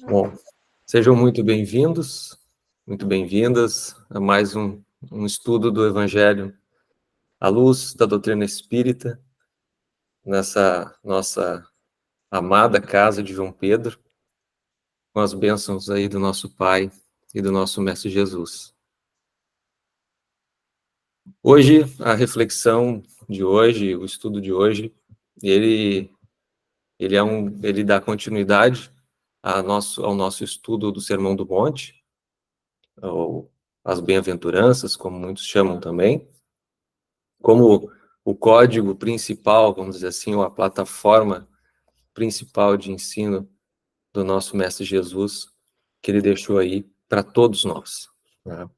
Bom, sejam muito bem-vindos, muito bem-vindas a mais um estudo do Evangelho à luz da doutrina espírita, nessa nossa amada casa de João Pedro, com as bênçãos aí do nosso Pai e do nosso Mestre Jesus. Hoje, a reflexão de hoje, o estudo de hoje, ele dá continuidade ao nosso estudo do Sermão do Monte, ou as bem-aventuranças, como muitos chamam também, como o código principal, vamos dizer assim, ou a plataforma principal de ensino do nosso Mestre Jesus, que ele deixou aí para todos nós, né?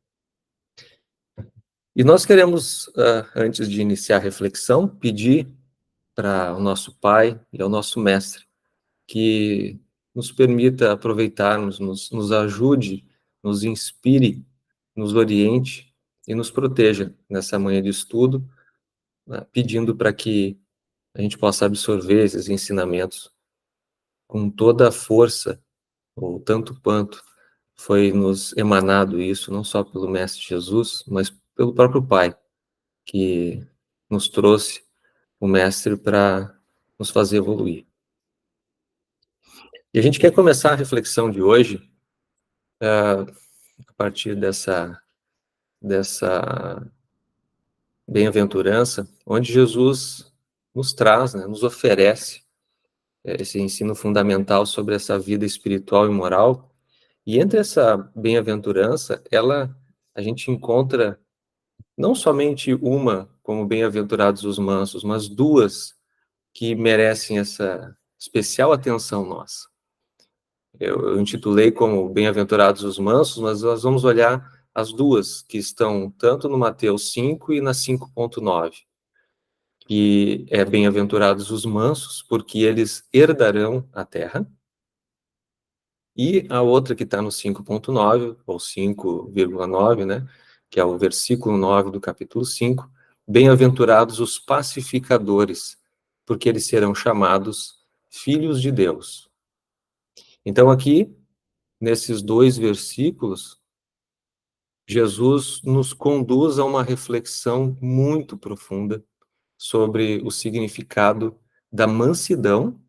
E nós queremos, antes de iniciar a reflexão, pedir para o nosso Pai e ao nosso Mestre que nos permita aproveitarmos, nos ajude, nos inspire, nos oriente e nos proteja nessa manhã de estudo, né, pedindo para que a gente possa absorver esses ensinamentos com toda a força, ou tanto quanto foi nos emanado isso, não só pelo Mestre Jesus, mas pelo próprio Pai, que nos trouxe o Mestre para nos fazer evoluir. E a gente quer começar a reflexão de hoje a partir dessa bem-aventurança, onde Jesus nos traz, né, nos oferece esse ensino fundamental sobre essa vida espiritual e moral. E entre essa bem-aventurança, a gente encontra não somente uma, como bem-aventurados os mansos, mas duas que merecem essa especial atenção nossa. Eu intitulei como bem-aventurados os mansos, mas nós vamos olhar as duas que estão tanto no Mateus 5 e na 5.9, que é bem-aventurados os mansos, porque eles herdarão a terra. E a outra que está no 5.9, ou 5,9, né, que é o versículo 9 do capítulo 5, bem-aventurados os pacificadores, porque eles serão chamados filhos de Deus. Então aqui, nesses dois versículos, Jesus nos conduz a uma reflexão muito profunda sobre o significado da mansidão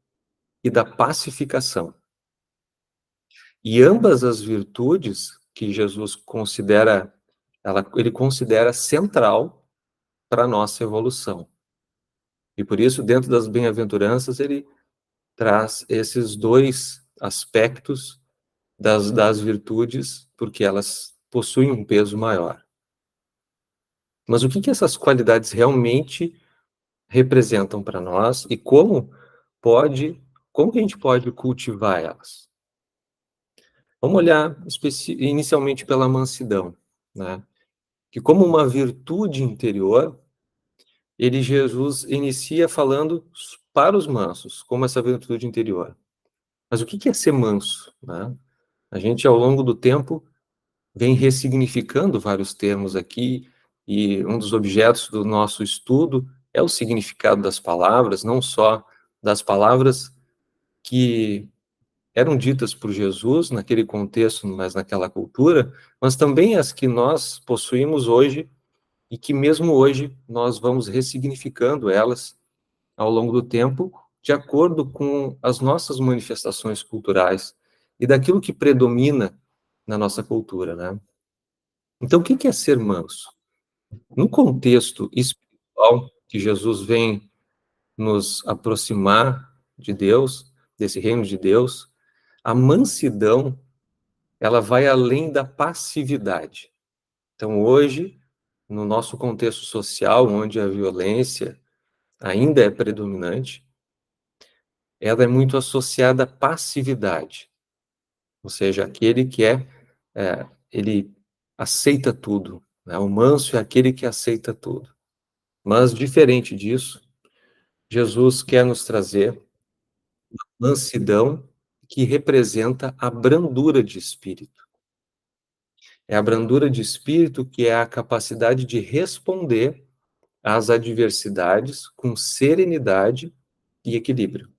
e da pacificação. E ambas as virtudes que Jesus considera, ele considera central para a nossa evolução. E por isso, dentro das bem-aventuranças, ele traz esses dois aspectos das virtudes, porque elas possuem um peso maior. Mas o que essas qualidades realmente representam para nós e como que a gente pode cultivar elas? Vamos olhar inicialmente pela mansidão, né? Que como uma virtude interior, Jesus inicia falando para os mansos, como essa virtude interior. Mas o que é ser manso, né? A gente, ao longo do tempo, vem ressignificando vários termos aqui, e um dos objetos do nosso estudo é o significado das palavras, não só das palavras que eram ditas por Jesus naquele contexto, mas naquela cultura, mas também as que nós possuímos hoje e que mesmo hoje nós vamos ressignificando elas ao longo do tempo, de acordo com as nossas manifestações culturais e daquilo que predomina na nossa cultura, né? Então, o que é ser manso? No contexto espiritual que Jesus vem nos aproximar de Deus, desse reino de Deus, a mansidão, ela vai além da passividade. Então, hoje, no nosso contexto social, onde a violência ainda é predominante, ela é muito associada à passividade. Ou seja, aquele que ele aceita tudo, né? O manso é aquele que aceita tudo. Mas, diferente disso, Jesus quer nos trazer mansidão que representa a brandura de espírito. É a brandura de espírito que é a capacidade de responder às adversidades com serenidade e equilíbrio.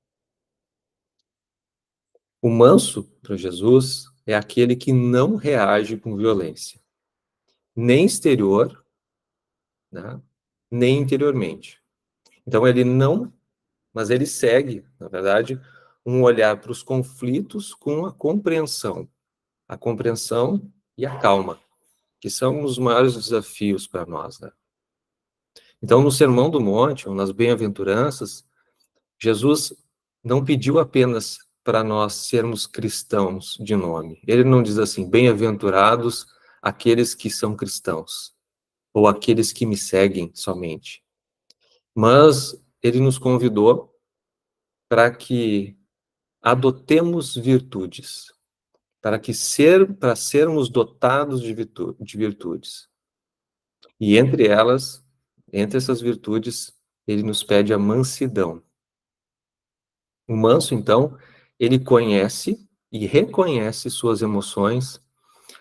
O manso, para Jesus, é aquele que não reage com violência, nem exterior, né, nem interiormente. Então ele não, mas ele segue, na verdade, um olhar para os conflitos com a compreensão e a calma, que são os maiores desafios para nós, né? Então, no Sermão do Monte, ou nas Bem-aventuranças, Jesus não pediu apenas para nós sermos cristãos de nome. Ele não diz assim, bem-aventurados aqueles que são cristãos, ou aqueles que me seguem somente. Mas ele nos convidou para que adotemos virtudes, para sermos dotados de virtudes. E entre elas, entre essas virtudes, ele nos pede a mansidão. O manso, então, ele conhece e reconhece suas emoções,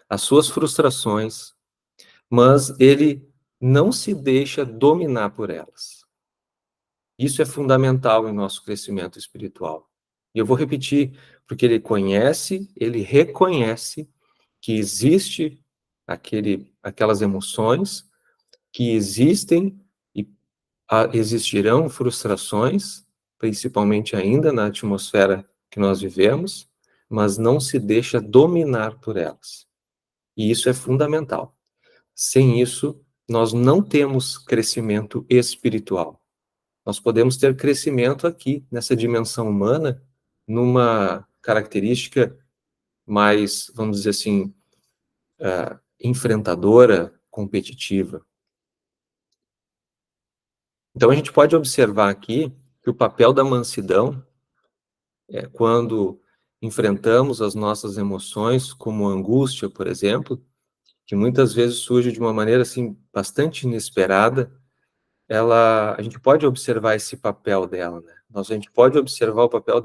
as suas frustrações, mas ele não se deixa dominar por elas. Isso é fundamental em nosso crescimento espiritual. E eu vou repetir, porque ele conhece, ele reconhece que existe aquelas emoções, que existem e existirão frustrações, principalmente ainda na atmosfera que nós vivemos, mas não se deixa dominar por elas. E isso é fundamental. Sem isso, nós não temos crescimento espiritual. Nós podemos ter crescimento aqui, nessa dimensão humana, numa característica mais, vamos dizer assim, enfrentadora, competitiva. Então, a gente pode observar aqui que o papel da mansidão é quando enfrentamos as nossas emoções, como a angústia, por exemplo, que muitas vezes surge de uma maneira assim bastante inesperada, a gente pode observar esse papel dela, né? A gente pode observar o papel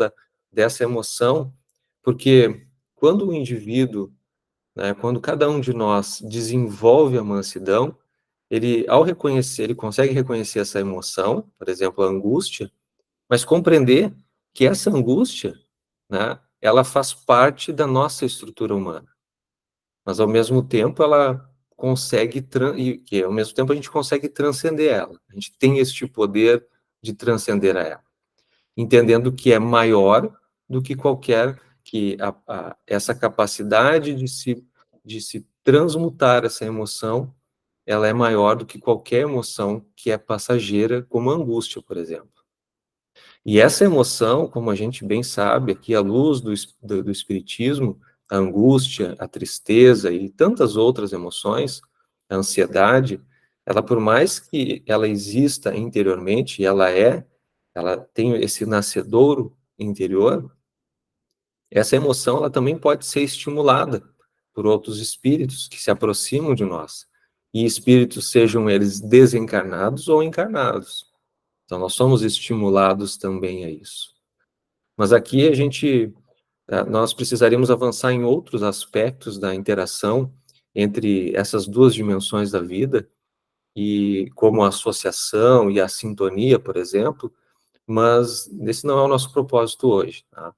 dessa emoção, porque quando o indivíduo, né, quando cada um de nós desenvolve a mansidão, ao reconhecer, ele consegue reconhecer essa emoção, por exemplo, a angústia, mas compreender que essa angústia, né, ela faz parte da nossa estrutura humana, mas ao mesmo tempo ela consegue, e ao mesmo tempo a gente consegue transcender ela, a gente tem este poder de transcender a ela, entendendo que é maior do que essa capacidade de se transmutar essa emoção, ela é maior do que qualquer emoção que é passageira, como a angústia, por exemplo. E essa emoção, como a gente bem sabe, aqui à luz do Espiritismo, a angústia, a tristeza e tantas outras emoções, a ansiedade, ela, por mais que ela exista interiormente, ela tem esse nascedouro interior, essa emoção ela também pode ser estimulada por outros espíritos que se aproximam de nós. E espíritos, sejam eles desencarnados ou encarnados. Então, nós somos estimulados também a isso. Mas aqui nós precisaríamos avançar em outros aspectos da interação entre essas duas dimensões da vida, e como a associação e a sintonia, por exemplo, mas esse não é o nosso propósito hoje, tá?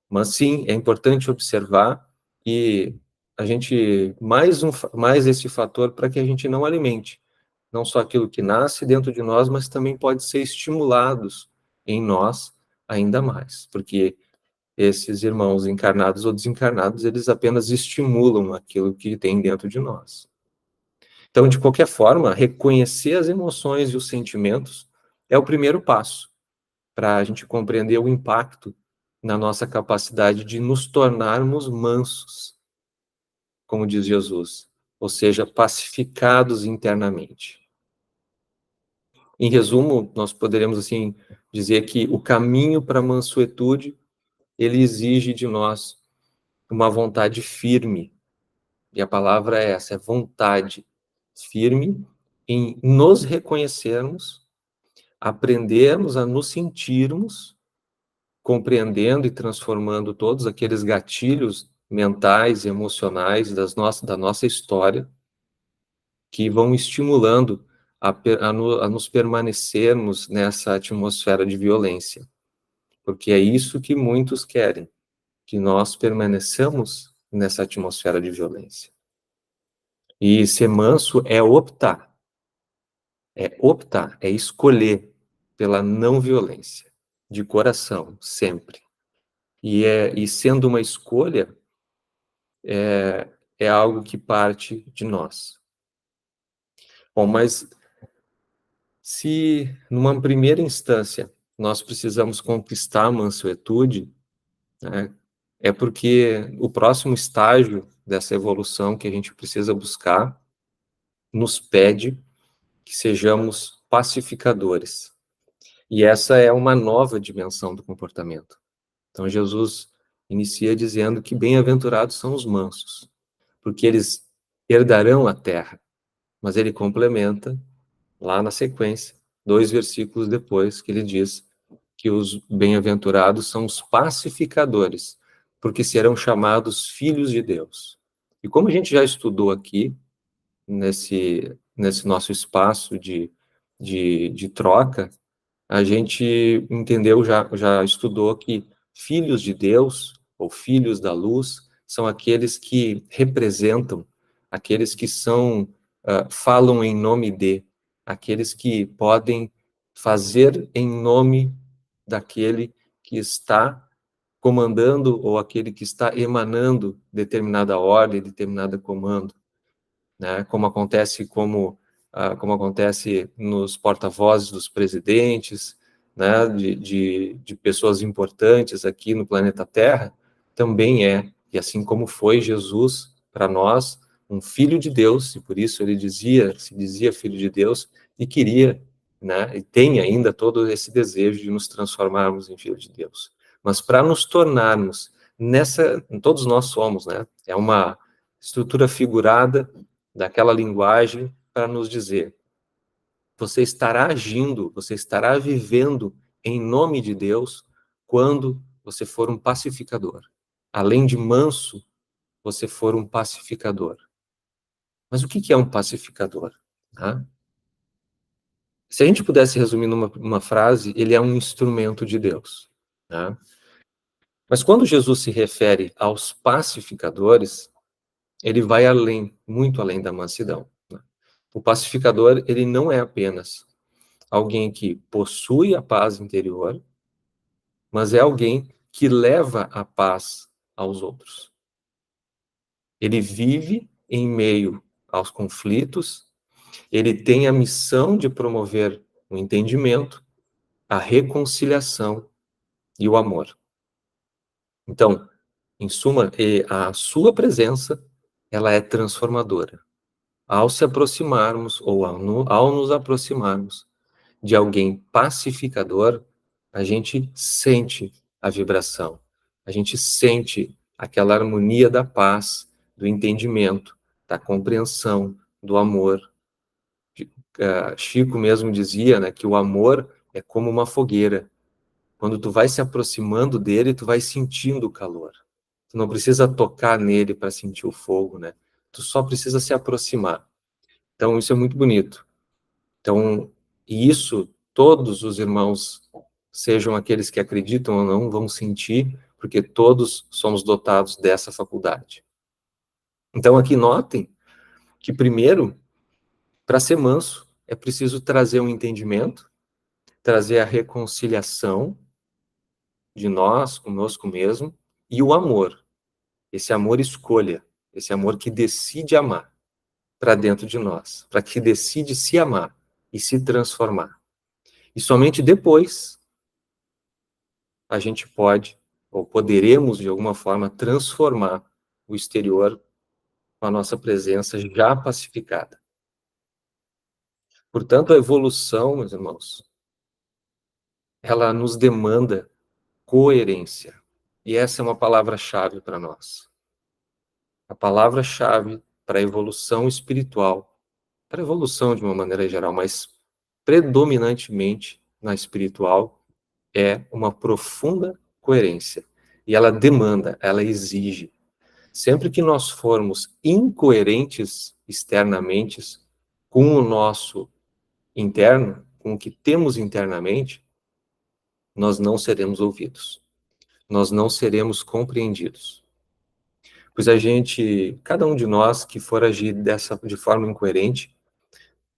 Mas sim, é importante observar e a gente, mais esse fator para que a gente não alimente, não só aquilo que nasce dentro de nós, mas também pode ser estimulados em nós ainda mais, porque esses irmãos encarnados ou desencarnados, eles apenas estimulam aquilo que tem dentro de nós. Então, de qualquer forma, reconhecer as emoções e os sentimentos é o primeiro passo para a gente compreender o impacto na nossa capacidade de nos tornarmos mansos, como diz Jesus, ou seja, pacificados internamente. Em resumo, nós poderíamos assim dizer que o caminho para a mansuetude, ele exige de nós uma vontade firme, e a palavra é essa, é vontade firme em nos reconhecermos, aprendermos a nos sentirmos, compreendendo e transformando todos aqueles gatilhos mentais e emocionais da nossa história, que vão estimulando a nos permanecermos nessa atmosfera de violência. porque é isso que muitos querem, que nós permaneçamos nessa atmosfera de violência. E ser manso é escolher pela não violência, de coração, sempre. E sendo uma escolha, é algo que parte de nós. Bom, mas se numa primeira instância nós precisamos conquistar a mansuetude, né, é porque o próximo estágio dessa evolução que a gente precisa buscar nos pede que sejamos pacificadores. E essa é uma nova dimensão do comportamento. Então, Jesus inicia dizendo que bem-aventurados são os mansos, porque eles herdarão a terra. Mas ele complementa, lá na sequência, 2 versículos depois, que ele diz que os bem-aventurados são os pacificadores, porque serão chamados filhos de Deus. E como a gente já estudou aqui, nesse nosso espaço de troca, a gente entendeu, já estudou que filhos de Deus, ou filhos da luz, são aqueles que representam, aqueles que falam em nome de, aqueles que podem fazer em nome daquele que está comandando ou aquele que está emanando determinada ordem, determinado comando, né? Como acontece nos porta-vozes dos presidentes, né? De pessoas importantes aqui no planeta Terra, também e assim como foi Jesus para nós, um filho de Deus, e por isso ele se dizia filho de Deus, e queria, né? E tem ainda todo esse desejo de nos transformarmos em filho de Deus. Mas para nos tornarmos todos nós somos, né? É uma estrutura figurada daquela linguagem para nos dizer: você estará agindo, você estará vivendo em nome de Deus quando você for um pacificador. Além de manso, você for um pacificador. Mas o que é um pacificador? Tá? Se a gente pudesse resumir numa frase, ele é um instrumento de Deus. Tá? Mas quando Jesus se refere aos pacificadores, ele vai além, muito além da mansidão. O pacificador, ele não é apenas alguém que possui a paz interior, mas é alguém que leva a paz aos outros. Ele vive em meio aos conflitos, ele tem a missão de promover o entendimento, a reconciliação e o amor. Então, em suma, a sua presença, ela é transformadora. Ao se aproximarmos, ou ao nos aproximarmos de alguém pacificador, a gente sente a vibração, a gente sente aquela harmonia da paz, do entendimento, da compreensão, do amor. Chico mesmo dizia, né, que o amor é como uma fogueira. Quando tu vai se aproximando dele, tu vai sentindo o calor. Tu não precisa tocar nele para sentir o fogo, né? Tu só precisa se aproximar. Então, isso é muito bonito. Então, e isso todos os irmãos, sejam aqueles que acreditam ou não, vão sentir, porque todos somos dotados dessa faculdade. Então, aqui notem que, primeiro, para ser manso, é preciso trazer um entendimento, trazer a reconciliação de nós, conosco mesmo, e o amor. Esse amor escolha, esse amor que decide amar para dentro de nós, para que decide se amar e se transformar. E somente depois a gente pode, ou poderemos, de alguma forma, transformar o exterior com a nossa presença já pacificada. Portanto, a evolução, meus irmãos, ela nos demanda coerência. E essa é uma palavra-chave para nós. A palavra-chave para a evolução espiritual, para a evolução de uma maneira geral, mas predominantemente na espiritual, é uma profunda coerência. E ela demanda, ela exige. Sempre que nós formos incoerentes externamente com o nosso interno, com o que temos internamente, nós não seremos ouvidos, nós não seremos compreendidos. Pois cada um de nós que for agir de forma incoerente,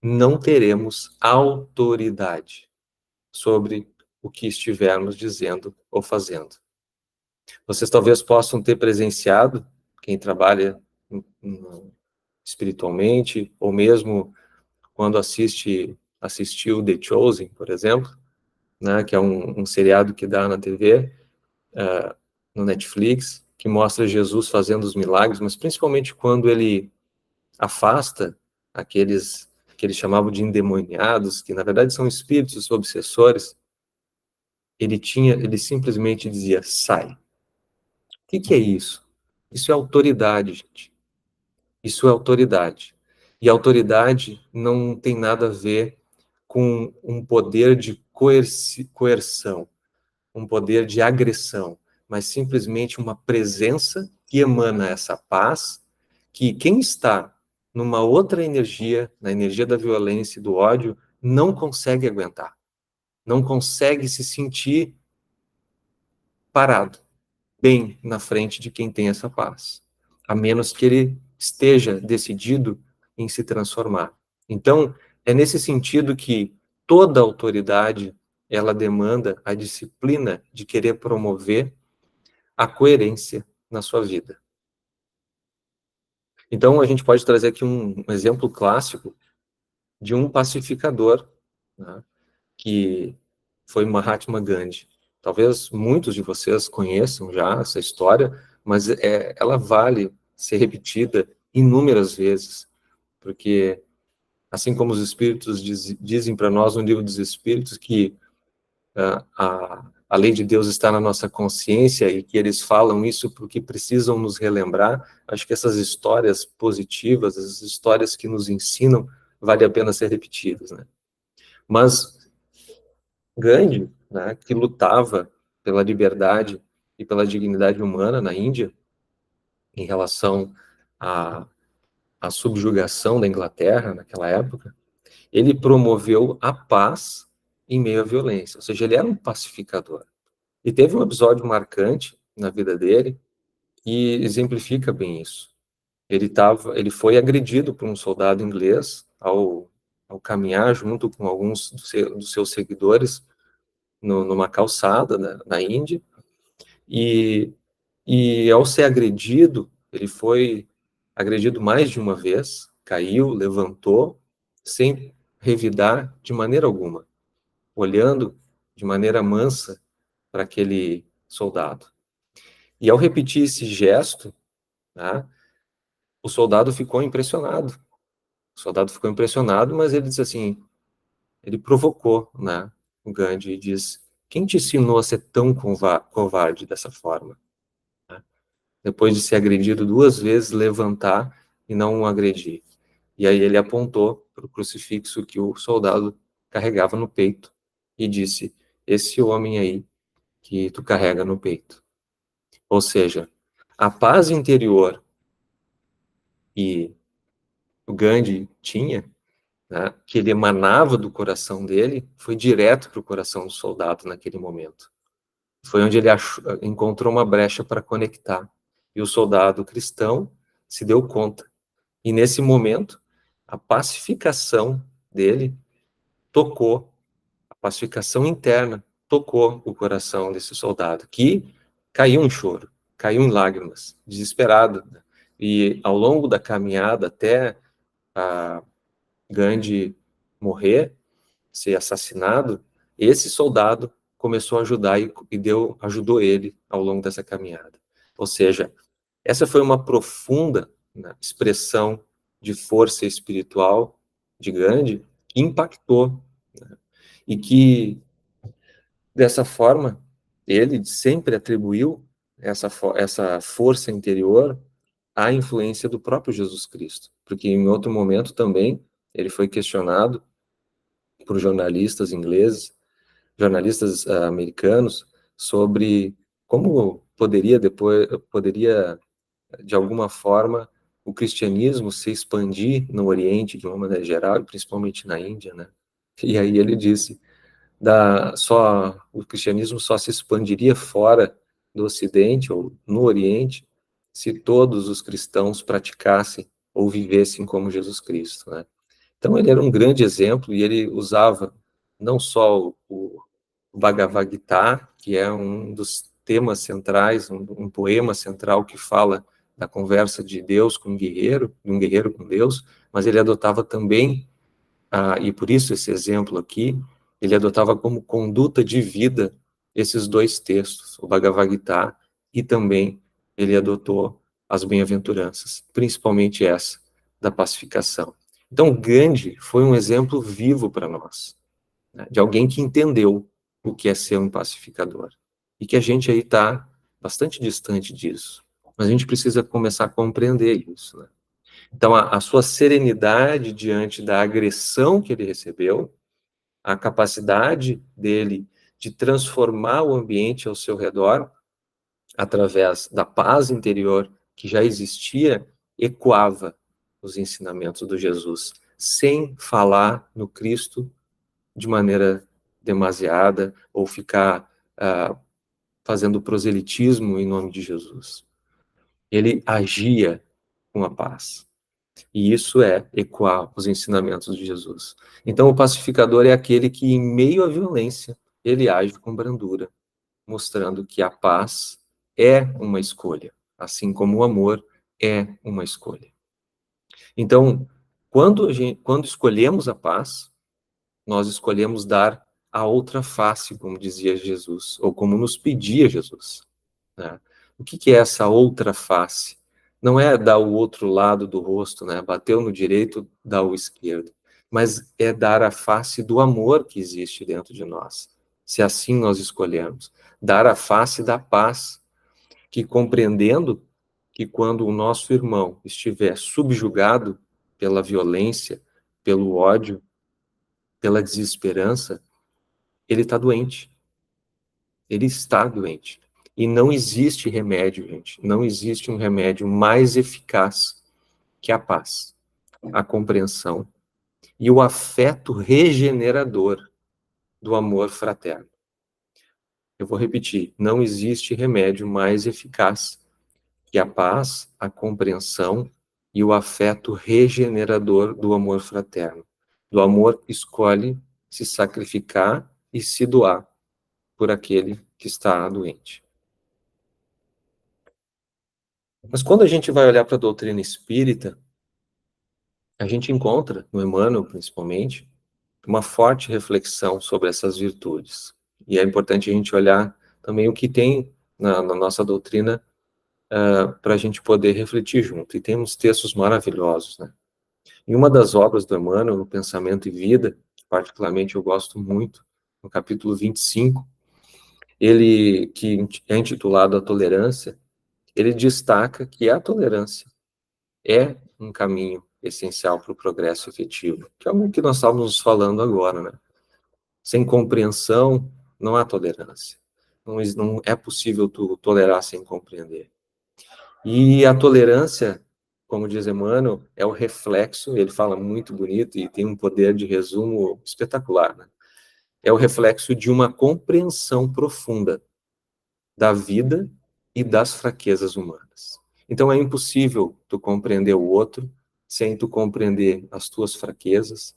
não teremos autoridade sobre o que estivermos dizendo ou fazendo. Vocês talvez possam ter presenciado, quem trabalha espiritualmente, ou mesmo quando assistiu The Chosen, por exemplo, né, que é um seriado que dá na TV, no Netflix, que mostra Jesus fazendo os milagres, mas principalmente quando ele afasta aqueles que ele chamava de endemoniados, que na verdade são espíritos obsessores, ele simplesmente dizia, sai. O que é isso? Isso é autoridade, gente. Isso é autoridade. E autoridade não tem nada a ver com um poder de coerção, um poder de agressão, mas simplesmente uma presença que emana essa paz, que quem está numa outra energia, na energia da violência e do ódio, não consegue aguentar, não consegue se sentir parado, bem na frente de quem tem essa paz, a menos que ele esteja decidido em se transformar. Então, é nesse sentido que toda autoridade ela demanda a disciplina de querer promover a coerência na sua vida. Então, a gente pode trazer aqui um exemplo clássico de um pacificador, né, que foi Mahatma Gandhi. Talvez muitos de vocês conheçam já essa história, mas ela vale ser repetida inúmeras vezes, porque, assim como os espíritos dizem para nós no livro dos Espíritos que a lei de Deus está na nossa consciência e que eles falam isso porque precisam nos relembrar, acho que essas histórias positivas, essas histórias que nos ensinam, vale a pena ser repetidas, né? Mas Gandhi, né, que lutava pela liberdade e pela dignidade humana na Índia, em relação à, à subjugação da Inglaterra naquela época, ele promoveu a paz em meio à violência, ou seja, ele era um pacificador. E teve um episódio marcante na vida dele que exemplifica bem isso. Ele foi agredido por um soldado inglês ao caminhar junto com alguns dos seus seguidores numa calçada na Índia, e, e ao ser agredido, ele foi agredido mais de uma vez, caiu, levantou, sem revidar de maneira alguma, olhando de maneira mansa para aquele soldado. E ao repetir esse gesto, né, o soldado ficou impressionado. O soldado ficou impressionado, mas ele disse assim, ele provocou, né, o Gandhi e diz, quem te ensinou a ser tão covarde dessa forma? Depois de ser agredido duas vezes, levantar e não o agredir. E aí ele apontou para o crucifixo que o soldado carregava no peito e disse, esse homem aí que tu carrega no peito. Ou seja, a paz interior que o Gandhi tinha, né, que ele emanava do coração dele, foi direto para o coração do soldado naquele momento. Foi onde ele encontrou uma brecha para conectar. E o soldado cristão se deu conta. E nesse momento, a pacificação dele tocou, a pacificação interna tocou o coração desse soldado, que caiu em choro, caiu em lágrimas, desesperado. E ao longo da caminhada até a Gandhi morrer, ser assassinado, esse soldado começou a ajudar ajudou ele ao longo dessa caminhada. Ou seja, essa foi uma profunda, né, expressão de força espiritual de Gandhi que impactou, né, e que, dessa forma, ele sempre atribuiu essa força interior à influência do próprio Jesus Cristo, porque em outro momento também ele foi questionado por jornalistas ingleses, jornalistas americanos, sobre como poderia de alguma forma o cristianismo se expandir no Oriente de uma maneira geral, e principalmente na Índia, né? E aí ele disse, o cristianismo só se expandiria fora do Ocidente ou no Oriente se todos os cristãos praticassem ou vivessem como Jesus Cristo, né? Então ele era um grande exemplo e ele usava não só o Bhagavad Gita, que é um dos temas centrais, um poema central que fala da conversa de Deus com um guerreiro, de um guerreiro com Deus, mas ele adotava também, e por isso esse exemplo aqui, ele adotava como conduta de vida esses dois textos, o Bhagavad Gita, e também ele adotou as bem-aventuranças, principalmente essa, da pacificação. Então, Gandhi foi um exemplo vivo para nós, né, de alguém que entendeu o que é ser um pacificador. E que a gente aí está bastante distante disso. Mas a gente precisa começar a compreender isso, né? Então, a sua serenidade diante da agressão que ele recebeu, a capacidade dele de transformar o ambiente ao seu redor, através da paz interior que já existia, ecoava os ensinamentos do Jesus, sem falar no Cristo de maneira demasiada ou ficar fazendo proselitismo em nome de Jesus. Ele agia com a paz. E isso é ecoar os ensinamentos de Jesus. Então, o pacificador é aquele que, em meio à violência, ele age com brandura, mostrando que a paz é uma escolha, assim como o amor é uma escolha. Então, quando escolhemos a paz, nós escolhemos dar a outra face, como dizia Jesus, ou como nos pedia Jesus, né? O que é essa outra face? Não é dar o outro lado do rosto, né? Bateu no direito, dá o esquerdo. Mas é dar a face do amor que existe dentro de nós, se assim nós escolhermos. Dar a face da paz, que compreendendo que quando o nosso irmão estiver subjugado pela violência, pelo ódio, pela desesperança, ele está doente. Ele está doente. E não existe remédio, gente. Não existe um remédio mais eficaz que a paz, a compreensão e o afeto regenerador do amor fraterno. Eu vou repetir: não existe remédio mais eficaz que a paz, a compreensão e o afeto regenerador do amor fraterno. Do amor que escolhe se sacrificar e se doar por aquele que está doente. Mas quando a gente vai olhar para a doutrina espírita, a gente encontra, no Emmanuel principalmente, uma forte reflexão sobre essas virtudes. E é importante a gente olhar também o que tem na nossa doutrina para a gente poder refletir junto. E tem uns textos maravilhosos, né? Em uma das obras do Emmanuel, o Pensamento e Vida, que particularmente eu gosto muito, no capítulo 25, ele, que é intitulado A Tolerância, ele destaca que a tolerância é um caminho essencial para o progresso efetivo, que é o que nós estávamos falando agora, né? Sem compreensão, não há tolerância. Não é possível tu tolerar sem compreender. E a tolerância, como diz Emmanuel, é o reflexo, ele fala muito bonito e tem um poder de resumo espetacular, né? É o reflexo de uma compreensão profunda da vida e das fraquezas humanas. Então é impossível tu compreender o outro sem tu compreender as tuas fraquezas,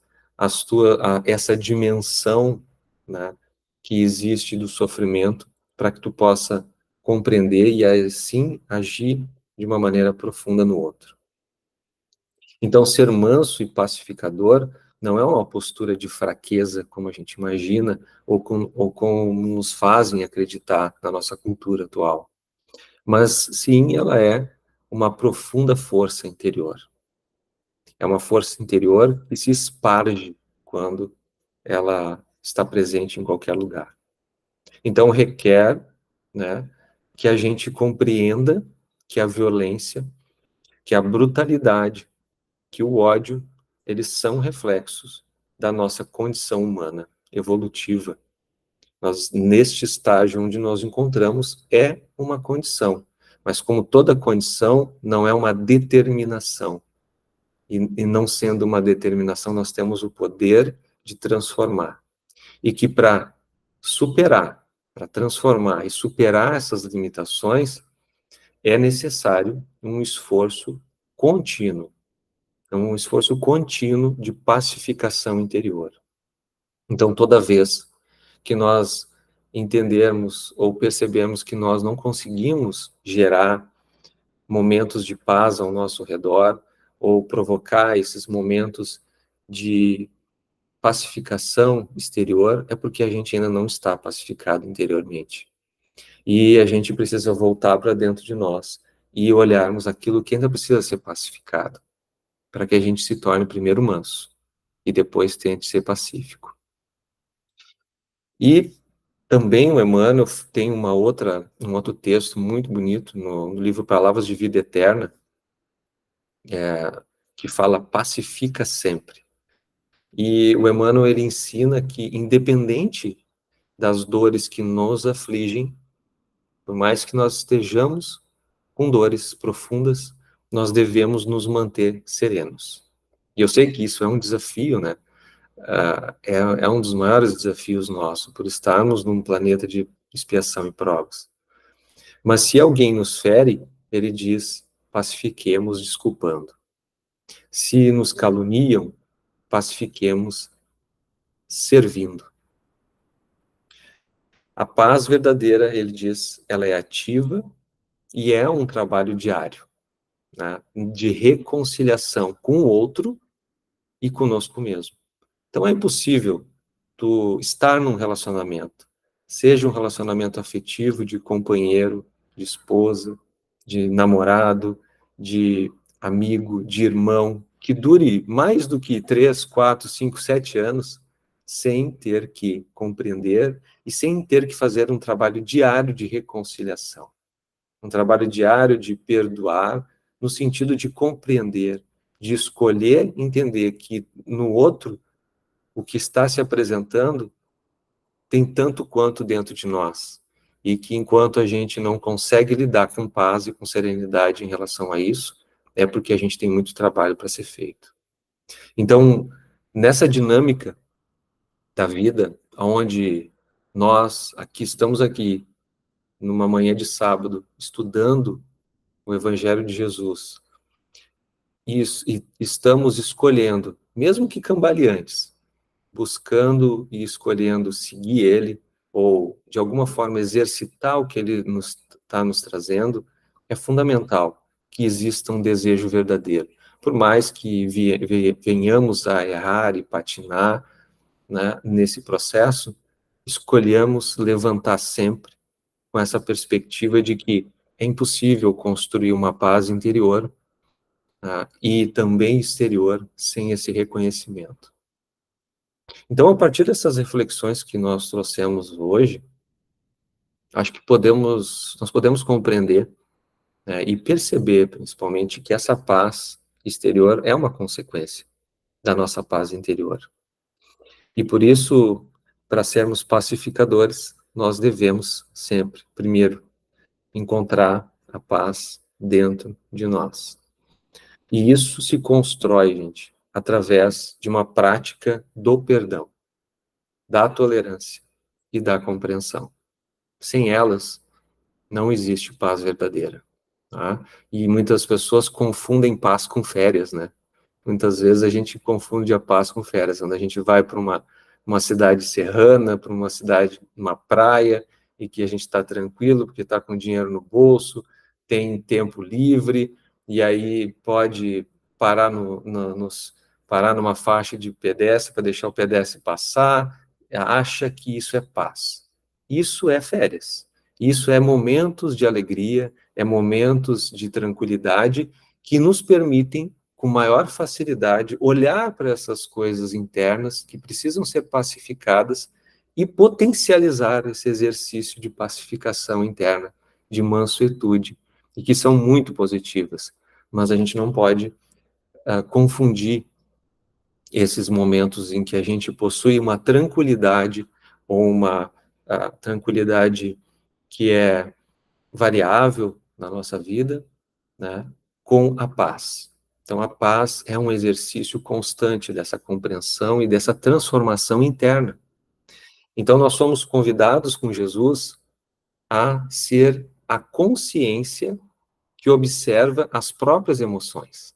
essa dimensão, né, que existe do sofrimento, para que tu possa compreender e assim agir de uma maneira profunda no outro. Então, ser manso e pacificador não é uma postura de fraqueza, como a gente imagina, ou como nos fazem acreditar na nossa cultura atual. Mas, sim, ela é uma profunda força interior. É uma força interior que se esparge quando ela está presente em qualquer lugar. Então, requer, né, que a gente compreenda que a violência, que a brutalidade, que o ódio, eles são reflexos da nossa condição humana, evolutiva. Nós, neste estágio onde nós encontramos, é uma condição. Mas como toda condição, não é uma determinação. E não sendo uma determinação, nós temos o poder de transformar. E que para superar, para transformar e superar essas limitações, é necessário um esforço contínuo, um esforço contínuo de pacificação interior. Então, toda vez que nós entendermos ou percebermos que nós não conseguimos gerar momentos de paz ao nosso redor, ou provocar esses momentos de pacificação exterior, é porque a gente ainda não está pacificado interiormente. E a gente precisa voltar para dentro de nós e olharmos aquilo que ainda precisa ser pacificado, para que a gente se torne primeiro manso e depois tente ser pacífico. E também o Emmanuel tem um outro texto muito bonito no livro Palavras de Vida Eterna, que fala pacifica sempre. E o Emmanuel, ele ensina que, independente das dores que nos afligem, por mais que nós estejamos com dores profundas, nós devemos nos manter serenos. E eu sei que isso é um desafio, né? É um dos maiores desafios nossos, por estarmos num planeta de expiação e provas. Mas se alguém nos fere, ele diz, pacifiquemos desculpando. Se nos caluniam, pacifiquemos servindo. A paz verdadeira, ele diz, ela é ativa e é um trabalho diário, né, de reconciliação com o outro e conosco mesmo. Então é impossível tu estar num relacionamento, seja um relacionamento afetivo de companheiro, de esposa, de namorado, de amigo, de irmão, que dure mais do que 3, 4, 5, 7 anos, sem ter que compreender e sem ter que fazer um trabalho diário de reconciliação. Um trabalho diário de perdoar, no sentido de compreender, de escolher entender que no outro, o que está se apresentando tem tanto quanto dentro de nós. E que enquanto a gente não consegue lidar com paz e com serenidade em relação a isso, é porque a gente tem muito trabalho para ser feito. Então, nessa dinâmica da vida, onde nós estamos aqui, numa manhã de sábado, estudando o Evangelho de Jesus, e estamos escolhendo, mesmo que cambaleantes, buscando e escolhendo seguir ele, ou de alguma forma exercitar o que ele está nos trazendo, é fundamental que exista um desejo verdadeiro. Por mais que venhamos a errar e patinar, né, nesse processo, escolhamos levantar sempre com essa perspectiva de que é impossível construir uma paz interior, e também exterior sem esse reconhecimento. Então, a partir dessas reflexões que nós trouxemos hoje, acho que nós podemos compreender, né, e perceber, principalmente, que essa paz exterior é uma consequência da nossa paz interior. E por isso, para sermos pacificadores, nós devemos sempre, primeiro, encontrar a paz dentro de nós. E isso se constrói, gente, através de uma prática do perdão, da tolerância e da compreensão. Sem elas, não existe paz verdadeira. Tá? E muitas pessoas confundem paz com férias, né? Muitas vezes a gente confunde a paz com férias, quando a gente vai para uma cidade serrana, para uma cidade, uma praia, e que a gente está tranquilo, porque está com dinheiro no bolso, tem tempo livre, e aí pode parar, parar numa faixa de pedestre para deixar o pedestre passar, acha que isso é paz. Isso é férias. Isso é momentos de alegria, é momentos de tranquilidade que nos permitem com maior facilidade, olhar para essas coisas internas que precisam ser pacificadas e potencializar esse exercício de pacificação interna, de mansuetude, e que são muito positivas. Mas a gente não pode confundir esses momentos em que a gente possui uma tranquilidade, ou uma tranquilidade que é variável na nossa vida, né, com a paz. Então, a paz é um exercício constante dessa compreensão e dessa transformação interna. Então, nós somos convidados com Jesus a ser a consciência que observa as próprias emoções.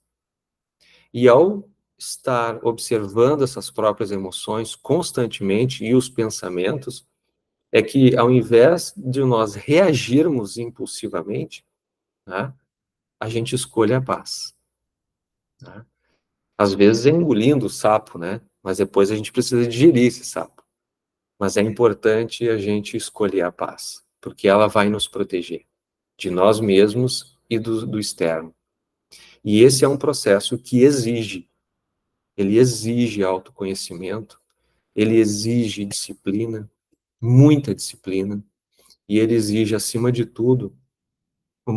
E ao estar observando essas próprias emoções constantemente e os pensamentos, é que ao invés de nós reagirmos impulsivamente, né, a gente escolhe a paz. Né? Às vezes é engolindo o sapo, né? Mas depois a gente precisa digerir esse sapo. Mas é importante a gente escolher a paz, porque ela vai nos proteger de nós mesmos e do externo. E esse é um processo que ele exige autoconhecimento, ele exige disciplina, muita disciplina, e ele exige, acima de tudo, um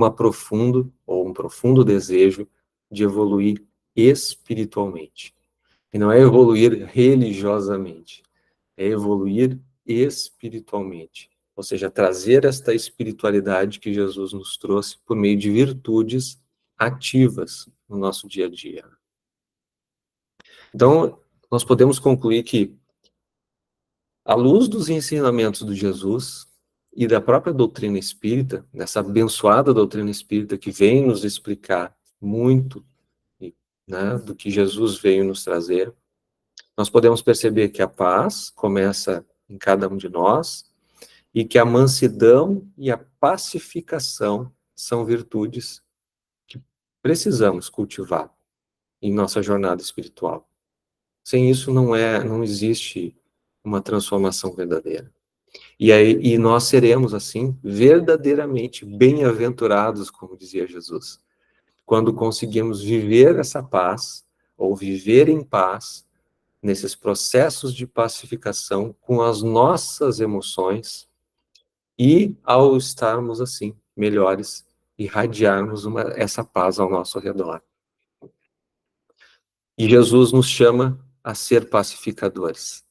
profundo desejo de evoluir espiritualmente. E não é evoluir religiosamente, é evoluir espiritualmente. Ou seja, trazer esta espiritualidade que Jesus nos trouxe por meio de virtudes ativas no nosso dia a dia. Então, nós podemos concluir que, à luz dos ensinamentos de Jesus e da própria doutrina espírita, dessa abençoada doutrina espírita que vem nos explicar muito, né, do que Jesus veio nos trazer, nós podemos perceber que a paz começa em cada um de nós e que a mansidão e a pacificação são virtudes que precisamos cultivar em nossa jornada espiritual. Sem isso não existe uma transformação verdadeira. E nós seremos assim verdadeiramente bem-aventurados, como dizia Jesus, quando conseguimos viver essa paz ou viver em paz nesses processos de pacificação com as nossas emoções e ao estarmos assim melhores, irradiarmos essa paz ao nosso redor. E Jesus nos chama a ser pacificadores,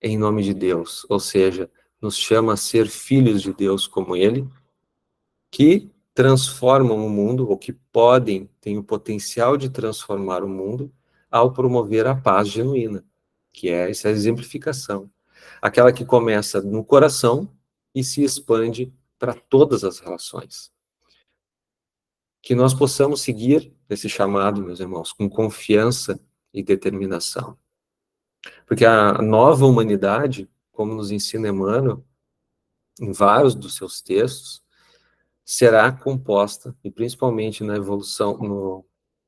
em nome de Deus, ou seja, nos chama a ser filhos de Deus como Ele, que transformam o mundo, ou que têm o potencial de transformar o mundo, ao promover a paz genuína, que é essa exemplificação. Aquela que começa no coração e se expande para todas as relações. Que nós possamos seguir esse chamado, meus irmãos, com confiança e determinação. Porque a nova humanidade, como nos ensina Emmanuel, em vários dos seus textos, será composta, e principalmente na evolução,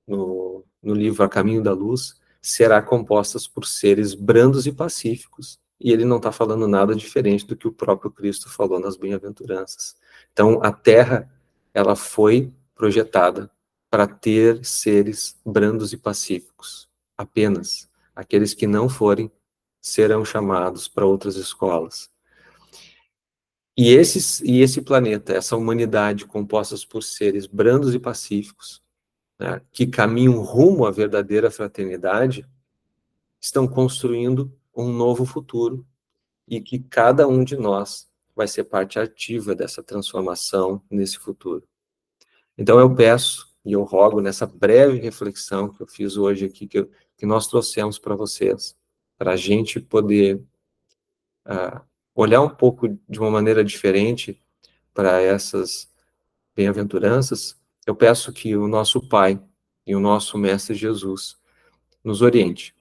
no livro A Caminho da Luz, será composta por seres brandos e pacíficos. E ele não está falando nada diferente do que o próprio Cristo falou nas bem-aventuranças. Então, a Terra, ela foi projetada para ter seres brandos e pacíficos, apenas. Aqueles que não forem serão chamados para outras escolas. E esse planeta, essa humanidade composta por seres brandos e pacíficos, né, que caminham rumo à verdadeira fraternidade, estão construindo um novo futuro e que cada um de nós vai ser parte ativa dessa transformação nesse futuro. Então eu peço e eu rogo nessa breve reflexão que eu fiz hoje aqui, que nós trouxemos para vocês, para a gente poder olhar um pouco de uma maneira diferente para essas bem-aventuranças, eu peço que o nosso Pai e o nosso Mestre Jesus nos oriente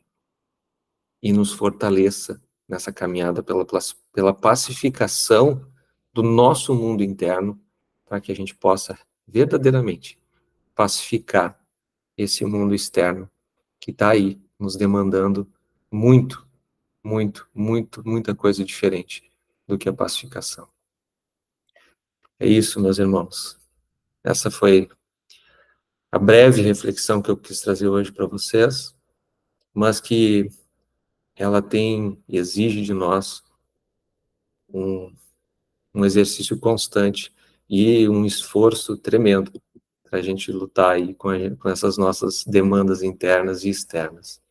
e nos fortaleça nessa caminhada pela pacificação do nosso mundo interno, para que a gente possa verdadeiramente pacificar esse mundo externo que está aí nos demandando muito, muito, muito, muita coisa diferente do que a pacificação. É isso, meus irmãos. Essa foi a breve reflexão que eu quis trazer hoje para vocês, mas que ela tem e exige de nós um exercício constante e um esforço tremendo para a gente lutar aí com essas nossas demandas internas e externas.